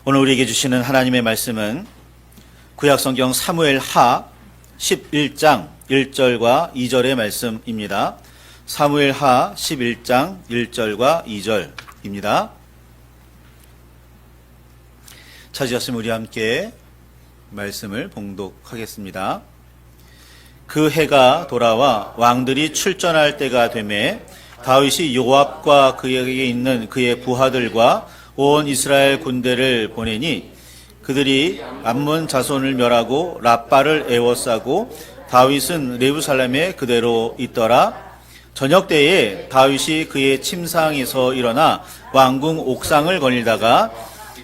오늘 우리에게 주시는 하나님의 말씀은 구약성경 사무엘하 11장 1절과 2절의 말씀입니다. 사무엘하 11장 1절과 2절입니다. 찾으셨으면 우리 함께 말씀을 봉독하겠습니다. 그 해가 돌아와 왕들이 출전할 때가 되매 다윗이 요압과 그에게 있는 그의 부하들과 온 이스라엘 군대를 보내니 그들이 암몬 자손을 멸하고 랍바를 에워싸고 다윗은 예루살렘에 그대로 있더라. 저녁 때에 다윗이 그의 침상에서 일어나 왕궁 옥상을 거닐다가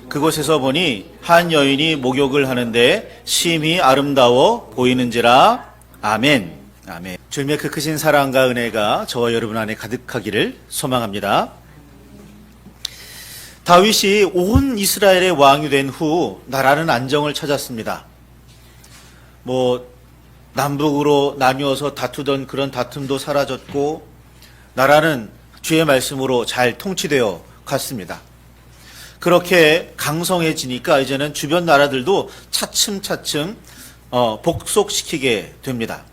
그곳에서 보니 한 여인이 목욕을 하는데 심히 아름다워 보이는지라. 아멘. 아멘. 주님의 그 크신 사랑과 은혜가 저와 여러분 안에 가득하기를 소망합니다. 다윗이 온 이스라엘의 왕이 된 후 나라는 안정을 찾았습니다. 남북으로 나뉘어서 다투던 그런 다툼도 사라졌고 나라는 주의 말씀으로 잘 통치되어 갔습니다. 그렇게 강성해지니까 이제는 주변 나라들도 차츰차츰 복속시키게 됩니다.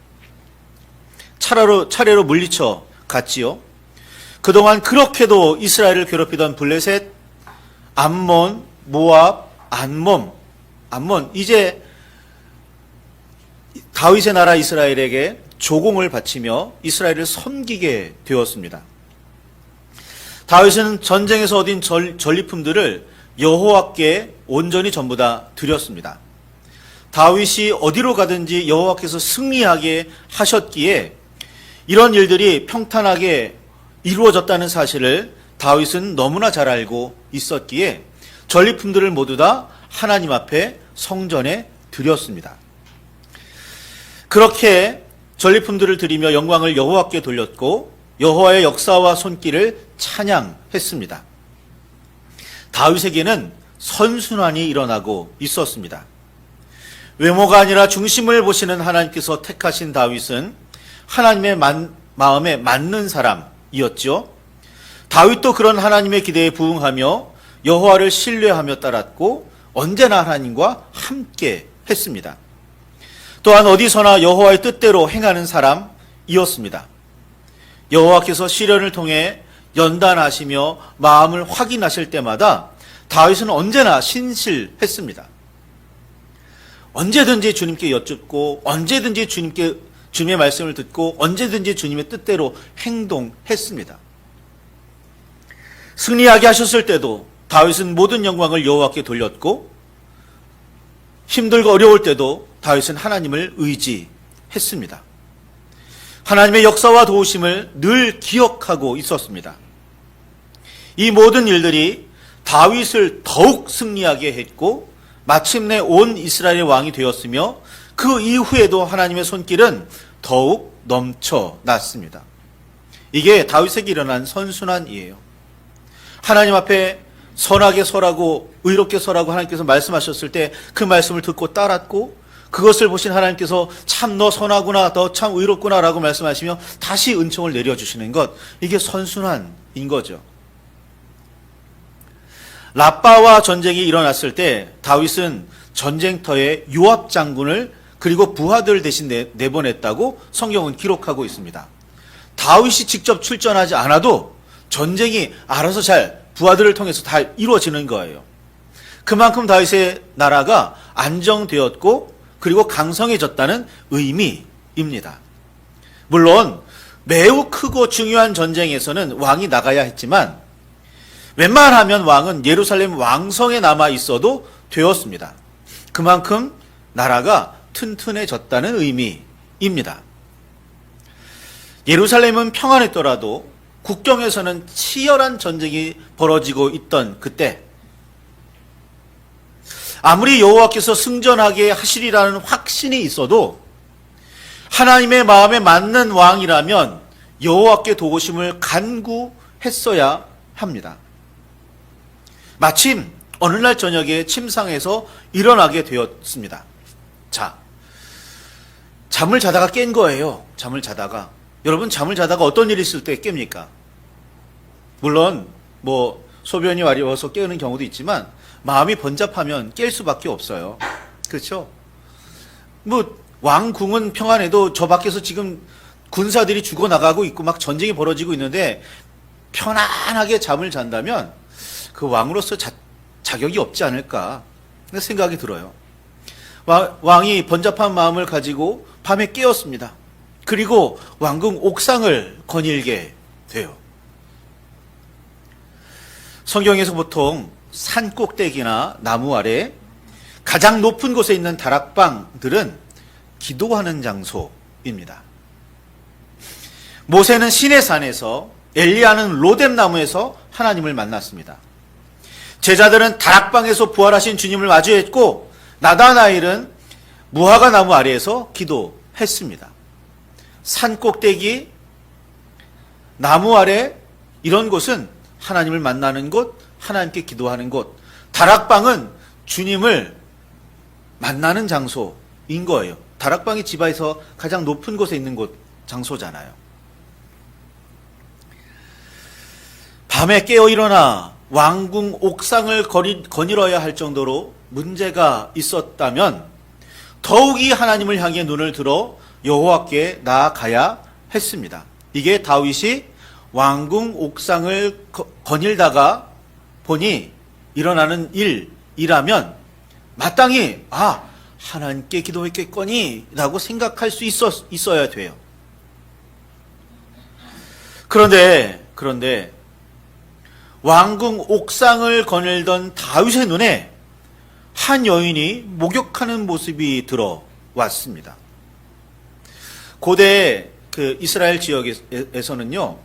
차례로 물리쳐 갔지요. 그동안 그렇게도 이스라엘을 괴롭히던 블레셋, 암몬, 모압, 암몬 이제 다윗의 나라 이스라엘에게 조공을 바치며 이스라엘을 섬기게 되었습니다. 다윗은 전쟁에서 얻은 전리품들을 여호와께 온전히 전부 다 드렸습니다. 다윗이 어디로 가든지 여호와께서 승리하게 하셨기에 이런 일들이 평탄하게 이루어졌다는 사실을 다윗은 너무나 잘 알고 있었기에 전리품들을 모두 다 하나님 앞에 성전에 드렸습니다. 그렇게 전리품들을 드리며 영광을 여호와께 돌렸고 여호와의 역사와 손길을 찬양했습니다. 다윗에게는 선순환이 일어나고 있었습니다. 외모가 아니라 중심을 보시는 하나님께서 택하신 다윗은 하나님의 마음에 맞는 사람이었죠. 다윗도 그런 하나님의 기대에 부응하며 여호와를 신뢰하며 따랐고 언제나 하나님과 함께 했습니다. 또한 어디서나 여호와의 뜻대로 행하는 사람이었습니다. 여호와께서 시련을 통해 연단하시며 마음을 확인하실 때마다 다윗은 언제나 신실했습니다. 언제든지 주님께 여쭙고 언제든지 주님의 말씀을 듣고 언제든지 주님의 뜻대로 행동했습니다. 승리하게 하셨을 때도 다윗은 모든 영광을 여호와께 돌렸고 힘들고 어려울 때도 다윗은 하나님을 의지했습니다. 하나님의 역사와 도우심을 늘 기억하고 있었습니다. 이 모든 일들이 다윗을 더욱 승리하게 했고 마침내 온 이스라엘의 왕이 되었으며 그 이후에도 하나님의 손길은 더욱 넘쳐났습니다. 이게 다윗에게 일어난 선순환이에요. 하나님 앞에 선하게 설하고 의롭게 설하고 하나님께서 말씀하셨을 때 그 말씀을 듣고 따랐고 그것을 보신 하나님께서 참 너 선하구나 너 참 의롭구나 라고 말씀하시며 다시 은총을 내려주시는 것, 이게 선순환인 거죠. 랍바와 전쟁이 일어났을 때 다윗은 전쟁터에 요압 장군을 그리고 부하들 대신 내보냈다고 성경은 기록하고 있습니다. 다윗이 직접 출전하지 않아도 전쟁이 알아서 잘 부하들을 통해서 다 이루어지는 거예요. 그만큼 다윗의 나라가 안정되었고 그리고 강성해졌다는 의미입니다. 물론 매우 크고 중요한 전쟁에서는 왕이 나가야 했지만 웬만하면 왕은 예루살렘 왕성에 남아 있어도 되었습니다. 그만큼 나라가 튼튼해졌다는 의미입니다. 예루살렘은 평안했더라도 국경에서는 치열한 전쟁이 벌어지고 있던 그때 아무리 여호와께서 승전하게 하시리라는 확신이 있어도 하나님의 마음에 맞는 왕이라면 여호와께 도우심을 간구했어야 합니다. 마침 어느 날 저녁에 침상에서 일어나게 되었습니다. 잠을 자다가 깬 거예요. 잠을 자다가. 여러분 잠을 자다가 어떤 일이 있을 때 깹니까? 물론 소변이 와려워서 깨우는 경우도 있지만 마음이 번잡하면 깰 수밖에 없어요. 그렇죠? 뭐 왕궁은 평안해도 저 밖에서 지금 군사들이 죽어나가고 있고 막 전쟁이 벌어지고 있는데 편안하게 잠을 잔다면 그 왕으로서 자격이 없지 않을까 생각이 들어요. 왕이 번잡한 마음을 가지고 밤에 깨었습니다. 그리고 왕궁 옥상을 거닐게 돼요. 성경에서 보통 산 꼭대기나 나무 아래 가장 높은 곳에 있는 다락방들은 기도하는 장소입니다. 모세는 시내산에서, 엘리야는 로뎀 나무에서 하나님을 만났습니다. 제자들은 다락방에서 부활하신 주님을 마주했고, 나다나엘은 무화과 나무 아래에서 기도했습니다. 산 꼭대기, 나무 아래, 이런 곳은 하나님을 만나는 곳, 하나님께 기도하는 곳. 다락방은 주님을 만나는 장소인 거예요. 다락방이 지바에서 가장 높은 곳에 있는 곳, 장소잖아요. 밤에 깨어 일어나 왕궁 옥상을 거닐어야 할 정도로 문제가 있었다면 더욱이 하나님을 향해 눈을 들어 여호와께 나아가야 했습니다. 이게 다윗이 왕궁 옥상을 거닐다가 보니 일어나는 일이라면 마땅히 하나님께 기도했겠거니 라고 생각할 수 있어야 돼요. 그런데 왕궁 옥상을 거닐던 다윗의 눈에 한 여인이 목욕하는 모습이 들어왔습니다. 고대 그 이스라엘 지역에서는요,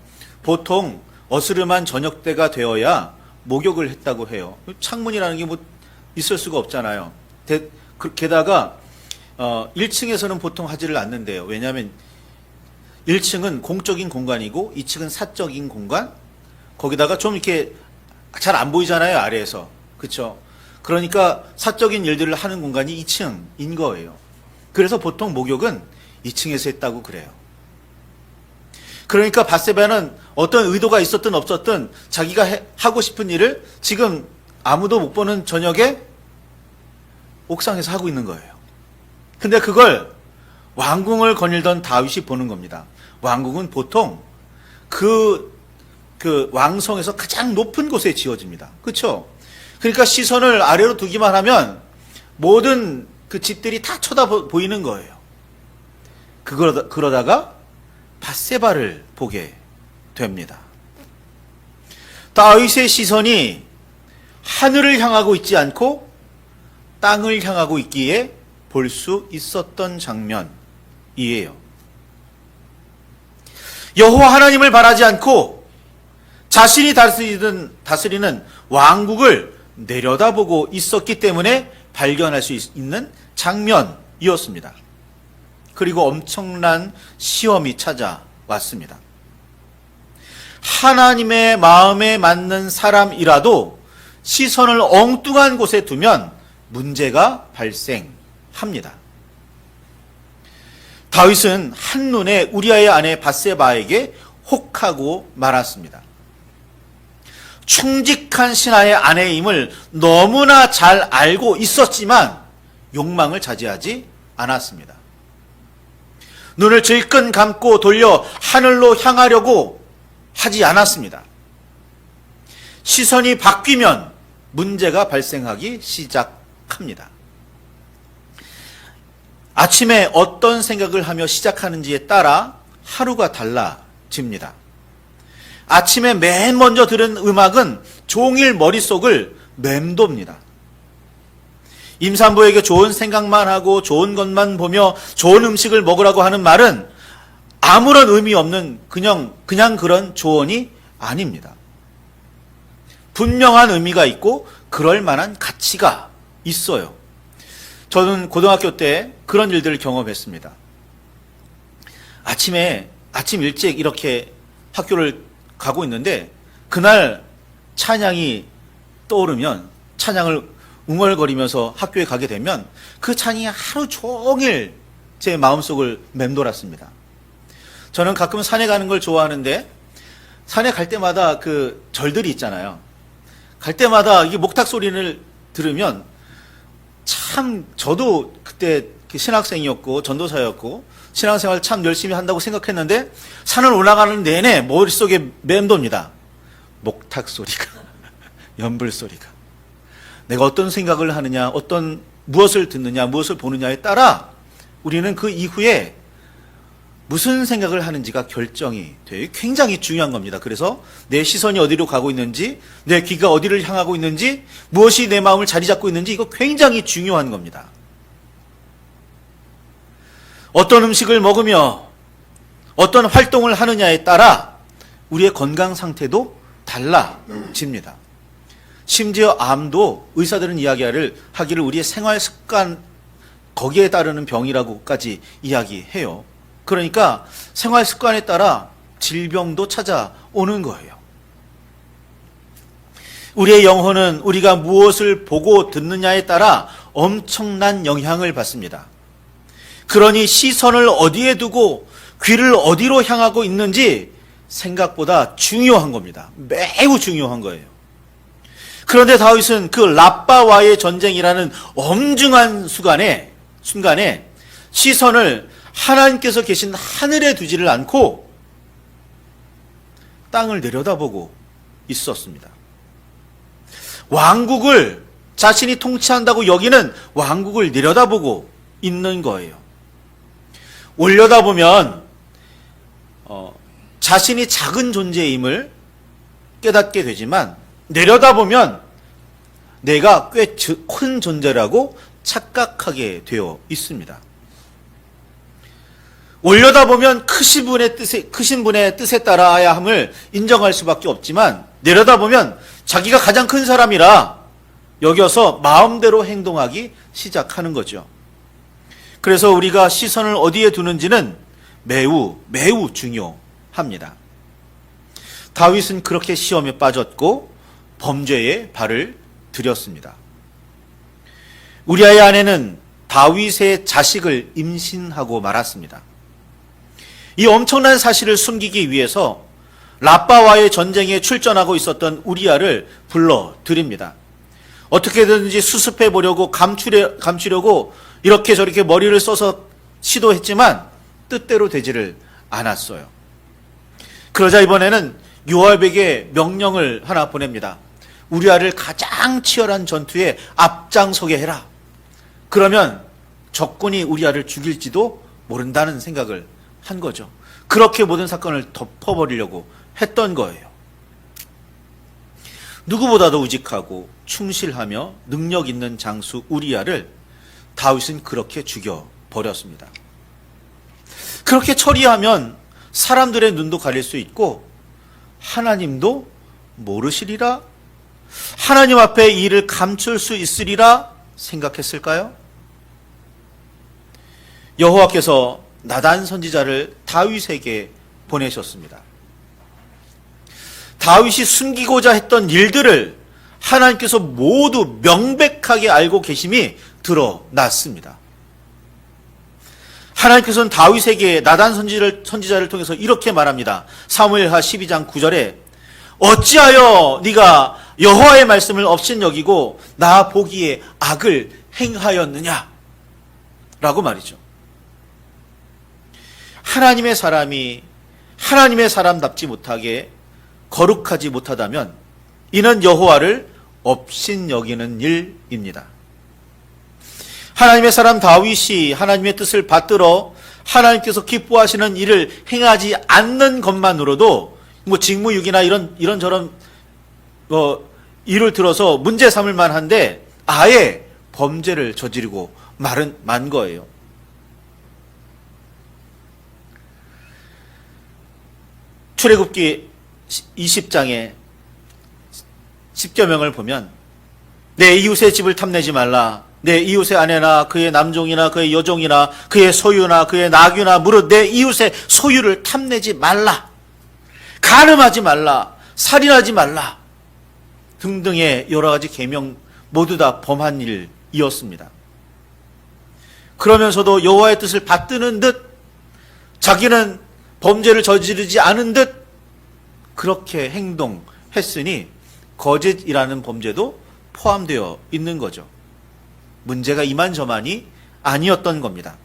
보통 어스름한 저녁 때가 되어야 목욕을 했다고 해요. 창문이라는 게 뭐 있을 수가 없잖아요. 게다가 1층에서는 보통 하지를 않는데요. 왜냐하면 1층은 공적인 공간이고 2층은 사적인 공간. 거기다가 좀 이렇게 잘 안 보이잖아요, 아래에서. 그렇죠? 그러니까 사적인 일들을 하는 공간이 2층인 거예요. 그래서 보통 목욕은 2층에서 했다고 그래요. 그러니까 밧세바는 어떤 의도가 있었든 없었든 자기가 하고 싶은 일을 지금 아무도 못 보는 저녁에 옥상에서 하고 있는 거예요. 근데 그걸 왕궁을 거닐던 다윗이 보는 겁니다. 왕궁은 보통 그 왕성에서 가장 높은 곳에 지어집니다. 그렇죠? 그러니까 시선을 아래로 두기만 하면 모든 그 집들이 다 쳐다보이는 거예요. 그러다가 밧세바를 보게 됩니다. 다윗의 시선이 하늘을 향하고 있지 않고 땅을 향하고 있기에 볼 수 있었던 장면이에요. 여호와 하나님을 바라지 않고 자신이 다스리는 왕국을 내려다보고 있었기 때문에 발견할 수 있는 장면이었습니다. 그리고 엄청난 시험이 찾아왔습니다. 하나님의 마음에 맞는 사람이라도 시선을 엉뚱한 곳에 두면 문제가 발생합니다. 다윗은 한눈에 우리아의 아내 밧세바에게 혹하고 말았습니다. 충직한 신하의 아내임을 너무나 잘 알고 있었지만 욕망을 자제하지 않았습니다. 눈을 질끈 감고 돌려 하늘로 향하려고 하지 않았습니다. 시선이 바뀌면 문제가 발생하기 시작합니다. 아침에 어떤 생각을 하며 시작하는지에 따라 하루가 달라집니다. 아침에 맨 먼저 들은 음악은 종일 머릿속을 맴돕니다. 임산부에게 좋은 생각만 하고 좋은 것만 보며 좋은 음식을 먹으라고 하는 말은 아무런 의미 없는 그냥 그런 조언이 아닙니다. 분명한 의미가 있고 그럴 만한 가치가 있어요. 저는 고등학교 때 그런 일들을 경험했습니다. 아침 일찍 이렇게 학교를 가고 있는데 그날 찬양이 떠오르면 찬양을 웅얼거리면서 학교에 가게 되면 그 찬양이 하루 종일 제 마음속을 맴돌았습니다. 저는 가끔 산에 가는 걸 좋아하는데 산에 갈 때마다 그 절들이 있잖아요. 갈 때마다 이게 목탁 소리를 들으면 참 저도 그때 신학생이었고 전도사였고 신앙생활 참 열심히 한다고 생각했는데 산을 올라가는 내내 머릿속에 맴돕니다. 목탁 소리가, 연불 소리가. 내가 어떤 생각을 하느냐, 무엇을 듣느냐, 무엇을 보느냐에 따라 우리는 그 이후에 무슨 생각을 하는지가 결정이 돼요. 굉장히 중요한 겁니다. 그래서 내 시선이 어디로 가고 있는지, 내 귀가 어디를 향하고 있는지, 무엇이 내 마음을 자리 잡고 있는지 이거 굉장히 중요한 겁니다. 어떤 음식을 먹으며 어떤 활동을 하느냐에 따라 우리의 건강 상태도 달라집니다. 심지어 암도 의사들은 하기를 우리의 생활 습관 거기에 따르는 병이라고까지 이야기해요. 그러니까 생활 습관에 따라 질병도 찾아오는 거예요. 우리의 영혼은 우리가 무엇을 보고 듣느냐에 따라 엄청난 영향을 받습니다. 그러니 시선을 어디에 두고 귀를 어디로 향하고 있는지 생각보다 중요한 겁니다. 매우 중요한 거예요. 그런데 다윗은 그 랍바와의 전쟁이라는 엄중한 순간에 시선을 하나님께서 계신 하늘에 두지를 않고 땅을 내려다보고 있었습니다. 왕국을 자신이 통치한다고 여기는 왕국을 내려다보고 있는 거예요. 올려다보면 자신이 작은 존재임을 깨닫게 되지만 내려다보면 내가 꽤 큰 존재라고 착각하게 되어 있습니다. 올려다보면 크신 분의 뜻에 따라야 함을 인정할 수밖에 없지만 내려다보면 자기가 가장 큰 사람이라 여겨서 마음대로 행동하기 시작하는 거죠. 그래서 우리가 시선을 어디에 두는지는 매우 중요합니다. 다윗은 그렇게 시험에 빠졌고 범죄에 발을 들였습니다. 우리아의 아내는 다윗의 자식을 임신하고 말았습니다. 이 엄청난 사실을 숨기기 위해서 랍바와의 전쟁에 출전하고 있었던 우리아를 불러드립니다. 어떻게든지 수습해 보려고 감추려고 이렇게 저렇게 머리를 써서 시도했지만 뜻대로 되지를 않았어요. 그러자 이번에는 요압에게 명령을 하나 보냅니다. 우리아를 가장 치열한 전투에 앞장서게 해라. 그러면 적군이 우리아를 죽일지도 모른다는 생각을 한 거죠. 그렇게 모든 사건을 덮어버리려고 했던 거예요. 누구보다도 우직하고 충실하며 능력 있는 장수 우리아를 다윗은 그렇게 죽여버렸습니다. 그렇게 처리하면 사람들의 눈도 가릴 수 있고 하나님도 모르시리라? 하나님 앞에 이 일을 감출 수 있으리라 생각했을까요? 여호와께서 나단 선지자를 다윗에게 보내셨습니다. 다윗이 숨기고자 했던 일들을 하나님께서 모두 명백하게 알고 계심이 드러났습니다. 하나님께서는 다윗에게 나단 선지자를 통해서 이렇게 말합니다. 사무엘하 12장 9절에 어찌하여 네가 여호와의 말씀을 업신여기고 나 보기에 악을 행하였느냐 라고 말이죠. 하나님의 사람이 하나님의 사람답지 못하게 거룩하지 못하다면 이는 여호와를 업신여기는 일입니다. 하나님의 사람 다윗이 하나님의 뜻을 받들어 하나님께서 기뻐하시는 일을 행하지 않는 것만으로도 직무유기나 이런저런 일을 들어서 문제 삼을 만한데 아예 범죄를 저지르고 만 거예요. 출애굽기 20장의 10계명을 보면 내 이웃의 집을 탐내지 말라. 내 이웃의 아내나 그의 남종이나 그의 여종이나 그의 소유나 그의 나귀나 무릇 내 이웃의 소유를 탐내지 말라. 간음하지 말라. 살인하지 말라. 등등의 여러 가지 계명 모두 다 범한 일이었습니다. 그러면서도 여호와의 뜻을 받드는 듯 자기는 범죄를 저지르지 않은 듯 그렇게 행동했으니 거짓이라는 범죄도 포함되어 있는 거죠. 문제가 이만저만이 아니었던 겁니다.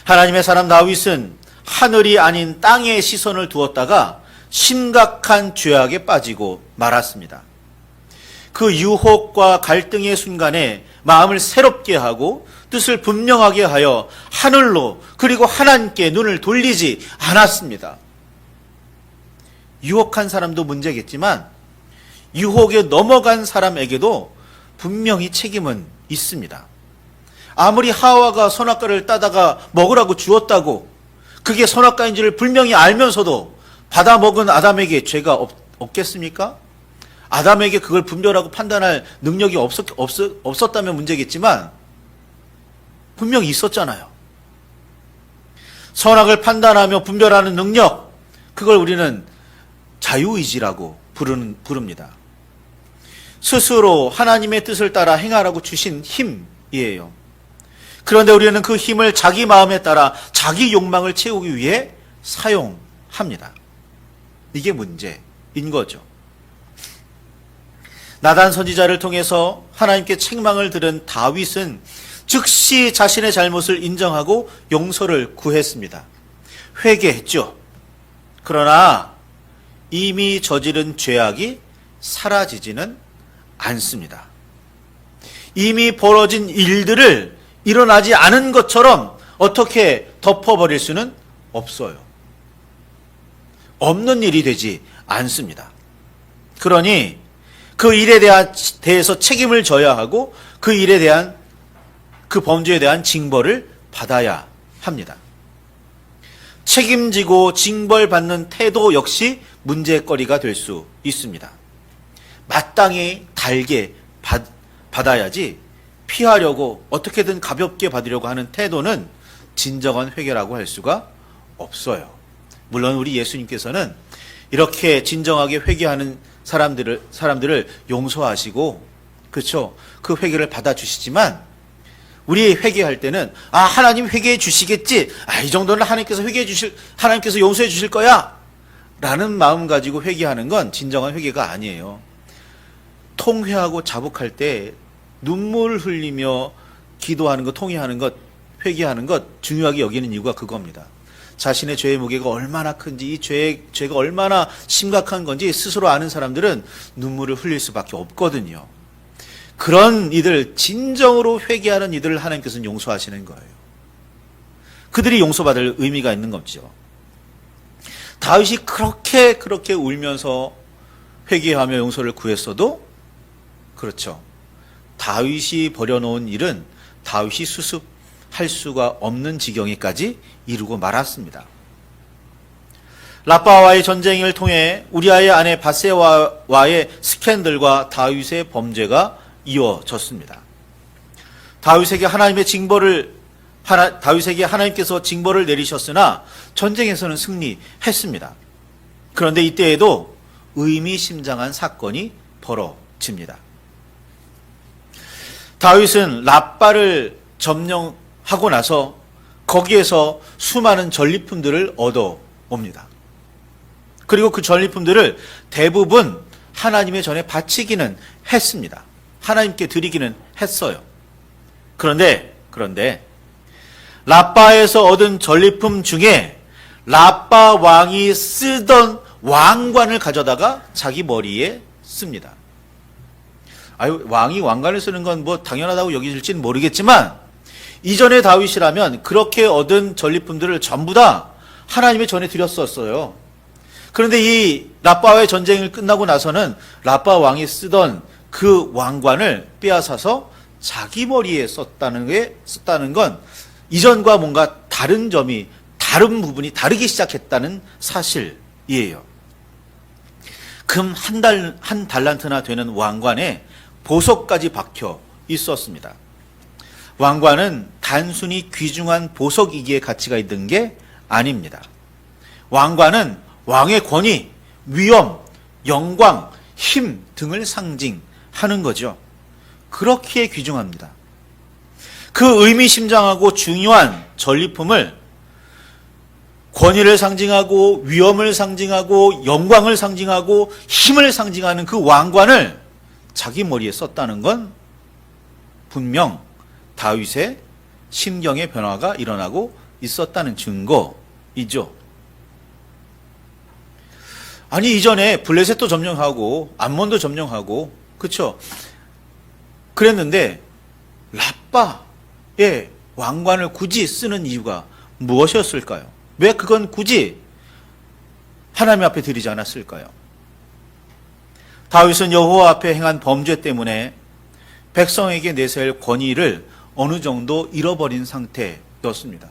하나님의 사람 다윗은 하늘이 아닌 땅에 시선을 두었다가 심각한 죄악에 빠지고 말았습니다. 그 유혹과 갈등의 순간에 마음을 새롭게 하고 뜻을 분명하게 하여 하늘로 그리고 하나님께 눈을 돌리지 않았습니다. 유혹한 사람도 문제겠지만 유혹에 넘어간 사람에게도 분명히 책임은 있습니다. 아무리 하와가 선악과를 따다가 먹으라고 주었다고 그게 선악과인지를 분명히 알면서도 받아 먹은 아담에게 죄가 없겠습니까? 아담에게 그걸 분별하고 판단할 능력이 없었다면 문제겠지만 분명히 있었잖아요. 선악을 판단하며 분별하는 능력, 그걸 우리는 자유의지라고 부릅니다. 스스로 하나님의 뜻을 따라 행하라고 주신 힘이에요. 그런데 우리는 그 힘을 자기 마음에 따라 자기 욕망을 채우기 위해 사용합니다. 이게 문제인 거죠. 나단 선지자를 통해서 하나님께 책망을 들은 다윗은 즉시 자신의 잘못을 인정하고 용서를 구했습니다. 회개했죠. 그러나 이미 저지른 죄악이 사라지지는 않습니다. 이미 벌어진 일들을 일어나지 않은 것처럼 어떻게 덮어버릴 수는 없어요. 없는 일이 되지 않습니다. 그러니 그 일에 대해서 책임을 져야 하고 그 일에 대한 그 범죄에 대한 징벌을 받아야 합니다. 책임지고 징벌받는 태도 역시 문제거리가 될 수 있습니다. 마땅히 달게 받아야지 피하려고 어떻게든 가볍게 받으려고 하는 태도는 진정한 회개라고 할 수가 없어요. 물론 우리 예수님께서는 이렇게 진정하게 회개하는 사람들을 용서하시고, 그렇죠? 그 회개를 받아주시지만, 우리 회개할 때는, 하나님 회개해 주시겠지. 이 정도는 하나님께서 용서해 주실 거야. 라는 마음 가지고 회개하는 건 진정한 회개가 아니에요. 통회하고 자복할 때 눈물 흘리며 기도하는 것, 통회하는 것, 회개하는 것 중요하게 여기는 이유가 그겁니다. 자신의 죄의 무게가 얼마나 큰지, 이 죄가 얼마나 심각한 건지 스스로 아는 사람들은 눈물을 흘릴 수밖에 없거든요. 그런 이들, 진정으로 회개하는 이들을 하나님께서는 용서하시는 거예요. 그들이 용서받을 의미가 있는 거죠. 다윗이 그렇게 울면서 회개하며 용서를 구했어도, 그렇죠, 다윗이 벌여놓은 일은 다윗이 수습할 수가 없는 지경에까지 이루고 말았습니다. 라빠와의 전쟁을 통해 우리아의 아내 밧세바와의 스캔들과 다윗의 범죄가 이어졌습니다. 다윗에게 하나님께서 징벌을 내리셨으나 전쟁에서는 승리했습니다. 그런데 이때에도 의미심장한 사건이 벌어집니다. 다윗은 라빠를 점령하고 나서 거기에서 수많은 전리품들을 얻어옵니다. 그리고 그 전리품들을 대부분 하나님의 전에 바치기는 했습니다. 하나님께 드리기는 했어요. 그런데 라빠에서 얻은 전리품 중에 라빠 왕이 쓰던 왕관을 가져다가 자기 머리에 씁니다. 왕이 왕관을 쓰는 건 뭐 당연하다고 여기질지는 모르겠지만 이전의 다윗이라면 그렇게 얻은 전리품들을 전부 다 하나님의 전에 드렸었어요. 그런데 이 라빠와의 전쟁이 끝나고 나서는 라빠 왕이 쓰던 그 왕관을 빼앗아서 자기 머리에 썼다는 건 이전과 뭔가 다른 부분이 다르기 시작했다는 사실이에요. 금 한 달란트나 되는 왕관에 보석까지 박혀 있었습니다. 왕관은 단순히 귀중한 보석이기에 가치가 있는 게 아닙니다. 왕관은 왕의 권위, 위엄, 영광, 힘 등을 상징하는 거죠. 그렇기에 귀중합니다. 그 의미심장하고 중요한 전리품을 권위를 상징하고 위엄을 상징하고 영광을 상징하고 힘을 상징하는 그 왕관을 자기 머리에 썼다는 건 분명 다윗의 심경의 변화가 일어나고 있었다는 증거이죠. 아니, 이전에 블레셋도 점령하고 암몬도 점령하고, 그렇죠? 그랬는데 라빠의 왕관을 굳이 쓰는 이유가 무엇이었을까요? 왜 그건 굳이 하나님 앞에 드리지 않았을까요? 다윗은 여호와 앞에 행한 범죄 때문에 백성에게 내세울 권위를 어느 정도 잃어버린 상태였습니다.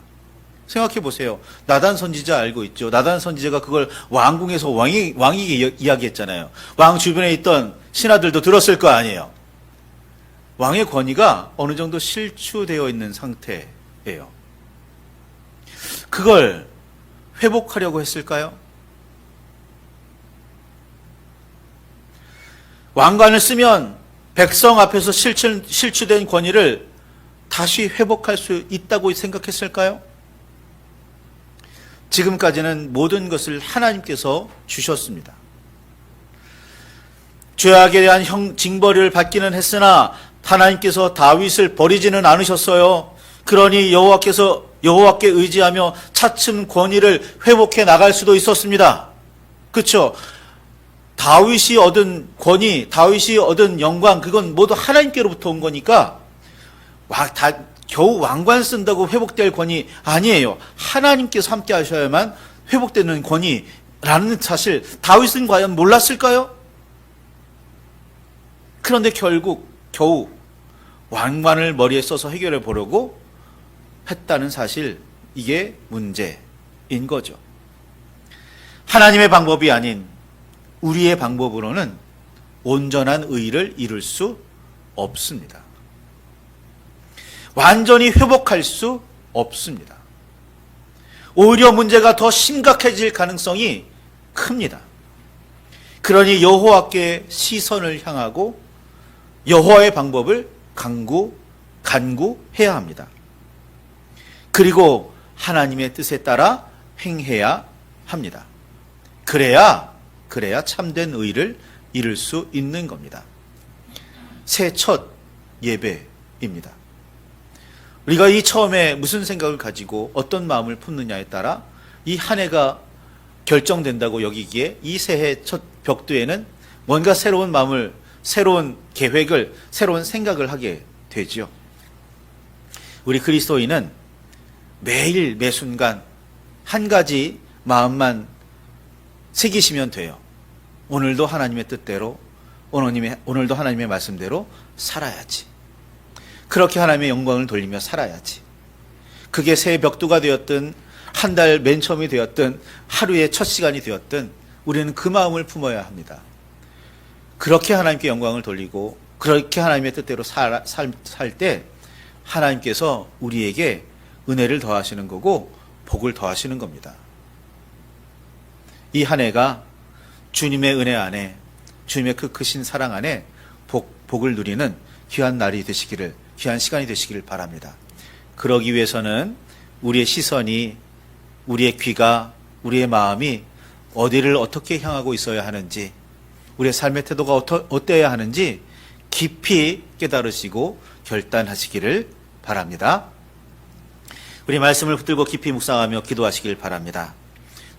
생각해 보세요. 나단 선지자 알고 있죠? 나단 선지자가 그걸 왕궁에서 왕에게 이야기했잖아요. 왕 주변에 있던 신하들도 들었을 거 아니에요. 왕의 권위가 어느 정도 실추되어 있는 상태예요. 그걸 회복하려고 했을까요? 왕관을 쓰면 백성 앞에서 실추된 권위를 다시 회복할 수 있다고 생각했을까요? 지금까지는 모든 것을 하나님께서 주셨습니다. 죄악에 대한 징벌을 받기는 했으나 하나님께서 다윗을 버리지는 않으셨어요. 그러니 여호와께 의지하며 차츰 권위를 회복해 나갈 수도 있었습니다. 그렇죠? 다윗이 얻은 권위, 다윗이 얻은 영광, 그건 모두 하나님께로부터 온 거니까 겨우 왕관 쓴다고 회복될 권위 아니에요. 하나님께서 함께 하셔야만 회복되는 권위라는 사실 다윗은 과연 몰랐을까요? 그런데 결국 겨우 왕관을 머리에 써서 해결해 보려고 했다는 사실, 이게 문제인 거죠. 하나님의 방법이 아닌 우리의 방법으로는 온전한 의를 이룰 수 없습니다. 완전히 회복할 수 없습니다. 오히려 문제가 더 심각해질 가능성이 큽니다. 그러니 여호와께 시선을 향하고 여호와의 방법을 간구해야 합니다. 그리고 하나님의 뜻에 따라 행해야 합니다. 그래야 참된 의를 이룰 수 있는 겁니다. 새해 첫 예배입니다. 우리가 이 처음에 무슨 생각을 가지고 어떤 마음을 품느냐에 따라 이 한 해가 결정된다고 여기기에 이 새해 첫 벽두에는 뭔가 새로운 마음을, 새로운 계획을, 새로운 생각을 하게 되지요. 우리 그리스도인은 매일 매순간 한 가지 마음만 새기시면 돼요. 오늘도 하나님의 뜻대로, 오늘도 하나님의 말씀대로 살아야지. 그렇게 하나님의 영광을 돌리며 살아야지. 그게 새해 벽두가 되었든 한 달 맨 처음이 되었든 하루의 첫 시간이 되었든 우리는 그 마음을 품어야 합니다. 그렇게 하나님께 영광을 돌리고 그렇게 하나님의 뜻대로 살 때 하나님께서 우리에게 은혜를 더하시는 거고 복을 더하시는 겁니다. 이 한 해가 주님의 은혜 안에, 주님의 그 크신 사랑 안에 복을 누리는 귀한 날이 되시기를, 귀한 시간이 되시기를 바랍니다. 그러기 위해서는 우리의 시선이, 우리의 귀가, 우리의 마음이 어디를 어떻게 향하고 있어야 하는지, 우리의 삶의 태도가 어때야 하는지 깊이 깨달으시고 결단하시기를 바랍니다. 우리 말씀을 붙들고 깊이 묵상하며 기도하시길 바랍니다.